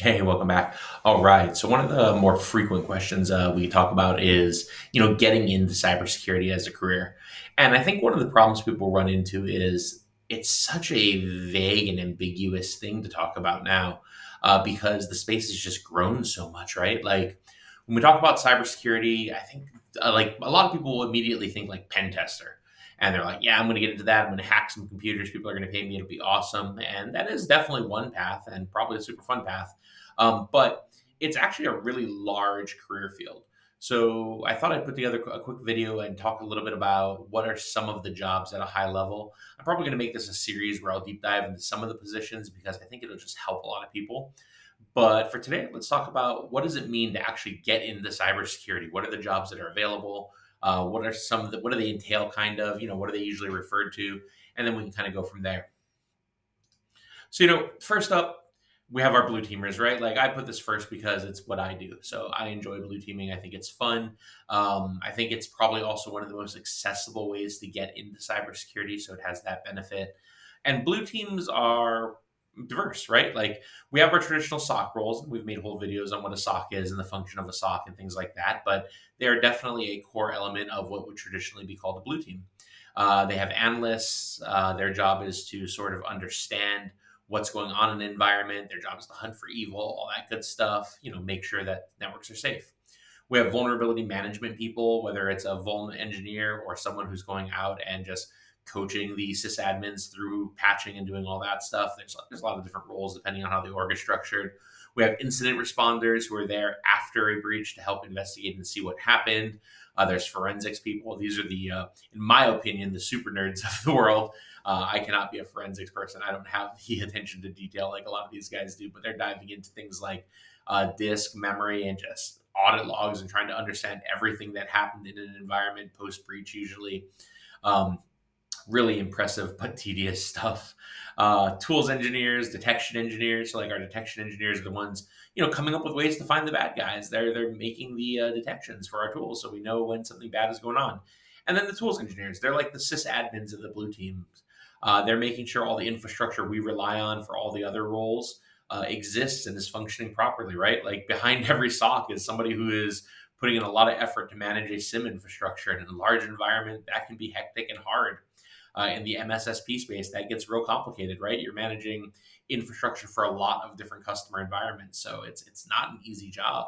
Hey, welcome back. All right. So one of the more frequent questions we talk about is, getting into cybersecurity as a career. And I think one of the problems people run into is it's such a vague and ambiguous thing to talk about now because the space has just grown so much, right? Like when we talk about cybersecurity, I think like a lot of people will immediately think like pen tester. And they're like, yeah, I'm going to get into that. I'm going to hack some computers. People are going to pay me. It'll be awesome. And that is definitely one path and probably a super fun path, but it's actually a really large career field. So I thought I'd put together a quick video and talk a little bit about what are some of the jobs at a high level. I'm probably going to make this a series where I'll deep dive into some of the positions because I think it'll just help a lot of people. But for today, let's talk about what does it mean to actually get into cybersecurity? What are the jobs that are available? What are some of the, what do they entail kind of, what are they usually referred to? And then we can kind of go from there. So, first up, we have our blue teamers, right? Like I put this first because it's what I do. So I enjoy blue teaming. I think it's fun. I think it's probably also one of the most accessible ways to get into cybersecurity. So it has that benefit. And blue teams are diverse, right? Like we have our traditional SOC roles. We've made whole videos on what a SOC is and the function of a SOC and things like that. But they are definitely a core element of what would traditionally be called a blue team. They have analysts. Their job is to sort of understand what's going on in the environment. Their job is to hunt for evil, all that good stuff, make sure that networks are safe. We have vulnerability management people, whether it's a vuln engineer or someone who's going out and just coaching the sysadmins through patching and doing all that stuff. There's a lot of different roles depending on how the org is structured. We have incident responders who are there after a breach to help investigate and see what happened. There's forensics people. These are in my opinion, the super nerds of the world. I cannot be a forensics person. I don't have the attention to detail like a lot of these guys do, but they're diving into things like disk memory and just audit logs and trying to understand everything that happened in an environment post breach, usually. Um, Really impressive but tedious stuff. Tools engineers, detection engineers. So like our detection engineers are the ones coming up with ways to find the bad guys. They're making the detections for our tools, so we know when something bad is going on. And then the tools engineers, they're like the sysadmins of the blue teams. They're making sure all the infrastructure we rely on for all the other roles exists and is functioning properly. Right, like behind every SOC is somebody who is putting in a lot of effort to manage a SIM infrastructure in a large environment that can be hectic and hard. In the MSSP space, that gets real complicated, right? You're managing infrastructure for a lot of different customer environments, so it's not an easy job.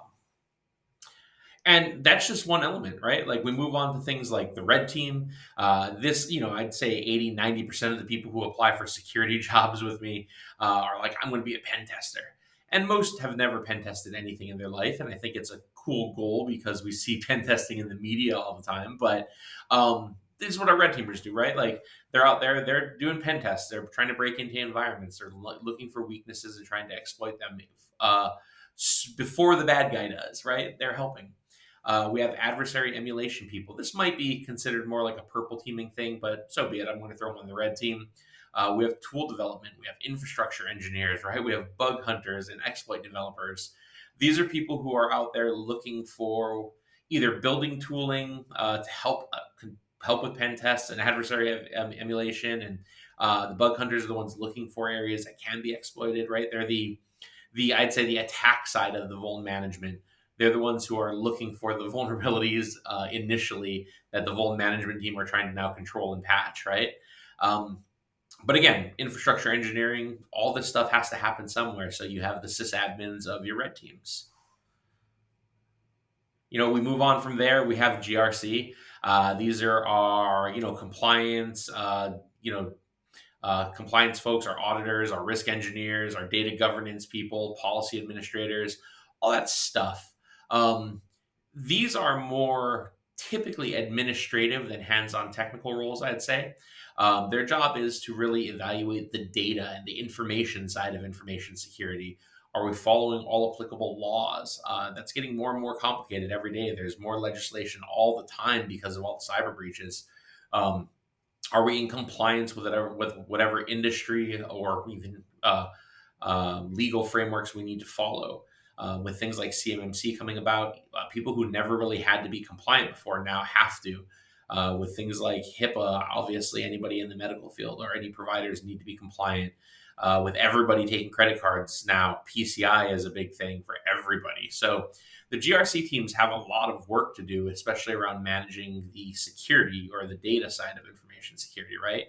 And that's just one element, right? Like we move on to things like the red team. This, I'd say 80-90% of the people who apply for security jobs with me are like, I'm going to be a pen tester. And most have never pen tested anything in their life. And I think it's a cool goal because we see pen testing in the media all the time. But this is what our red teamers do, right? Like they're out there, they're doing pen tests, they're trying to break into environments, they're looking for weaknesses and trying to exploit them before the bad guy does, right? They're helping. We have adversary emulation people. This might be considered more like a purple teaming thing, but so be it. I'm going to throw them on the red team. We have tool development. We have infrastructure engineers, right? We have bug hunters and exploit developers. These are people who are out there looking for either building tooling to help with pen tests and adversary emulation, and the bug hunters are the ones looking for areas that can be exploited. Right? They're the I'd say the attack side of the vuln management. They're the ones who are looking for the vulnerabilities initially that the vuln management team are trying to now control and patch, right? Um, but again, infrastructure engineering, all this stuff has to happen somewhere. So you have the sysadmins of your red teams. We move on from there. We have GRC. These are our, compliance, compliance folks, our auditors, our risk engineers, our data governance people, policy administrators, all that stuff. Um, these are more typically administrative than hands-on technical roles, I'd say. Their job is to really evaluate the data and the information side of information security. Are we following all applicable laws? That's getting more and more complicated every day. There's more legislation all the time because of all the cyber breaches. Um, are we in compliance with whatever industry or even legal frameworks we need to follow? With things like CMMC coming about, people who never really had to be compliant before now have to. With things like HIPAA, obviously anybody in the medical field or any providers need to be compliant. with everybody taking credit cards now, PCI is a big thing for everybody. So the GRC teams have a lot of work to do, especially around managing the security or the data side of information security, right?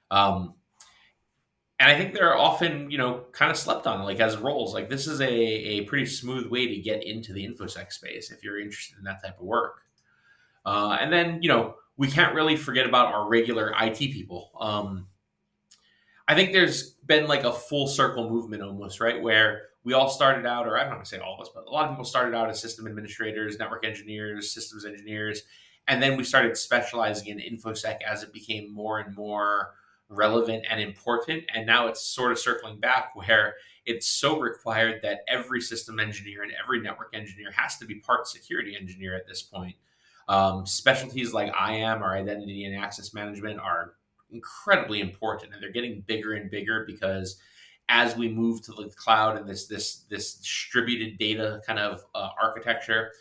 Um, and I think they're often, kind of slept on, like as roles. Like this is a pretty smooth way to get into the infosec space if you're interested in that type of work. And then, we can't really forget about our regular IT people. I think there's been like a full circle movement almost, right? Where we all started out, or I'm not gonna say all of us, but a lot of people started out as system administrators, network engineers, systems engineers, and then we started specializing in infosec as it became more and more relevant and important. And now it's sort of circling back where it's so required that every system engineer and every network engineer has to be part security engineer at this point. Specialties like IAM or identity and access management are incredibly important, and they're getting bigger and bigger because as we move to the cloud and this distributed data kind of architecture,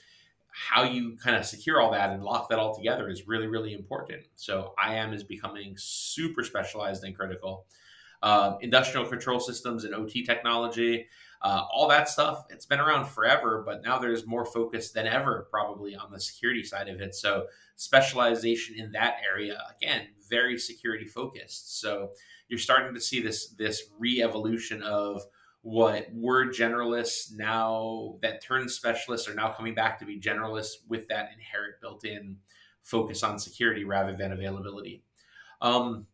how you kind of secure all that and lock that all together is really, really important. So IAM is becoming super specialized and critical. Industrial control systems and OT technology, all that stuff. It's been around forever, but now there's more focus than ever, probably on the security side of it. So specialization in that area, again, very security focused. So you're starting to see this re-evolution of what were generalists now that turned specialists are now coming back to be generalists with that inherent built-in focus on security rather than availability. Um,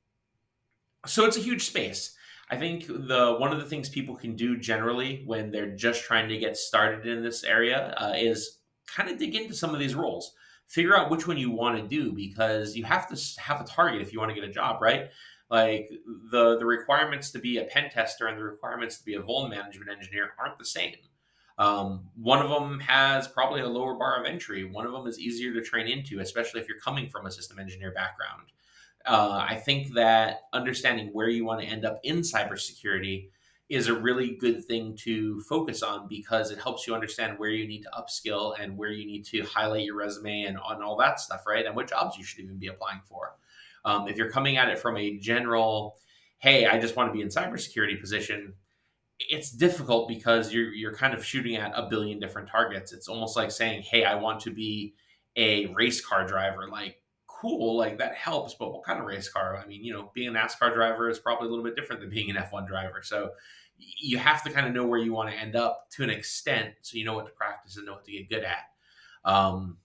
so it's a huge space. I think the one of the things people can do generally when they're just trying to get started in this area is kind of dig into some of these roles. Figure out which one you want to do because you have to have a target if you want to get a job, right? Like the requirements to be a pen tester and the requirements to be a vuln management engineer aren't the same. One of them has probably a lower bar of entry. One of them is easier to train into, especially if you're coming from a system engineer background. I think that understanding where you want to end up in cybersecurity is a really good thing to focus on because it helps you understand where you need to upskill and where you need to highlight your resume and on all that stuff, right? And what jobs you should even be applying for. If you're coming at it from a general, hey, I just want to be in cybersecurity position, it's difficult because you're kind of shooting at a billion different targets. It's almost like saying, "Hey, I want to be a race car driver." Like, cool, like that helps, but what kind of race car? I mean, being a NASCAR driver is probably a little bit different than being an F1 driver. So you have to kind of know where you want to end up to an extent, so you know what to practice and know what to get good at. Um,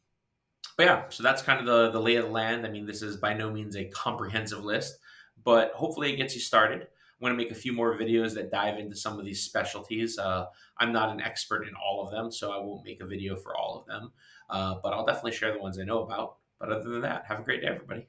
but yeah, so that's kind of the lay of the land. I mean, this is by no means a comprehensive list, but hopefully it gets you started. I'm going to make a few more videos that dive into some of these specialties. I'm not an expert in all of them, so I won't make a video for all of them, but I'll definitely share the ones I know about. But other than that, have a great day, everybody.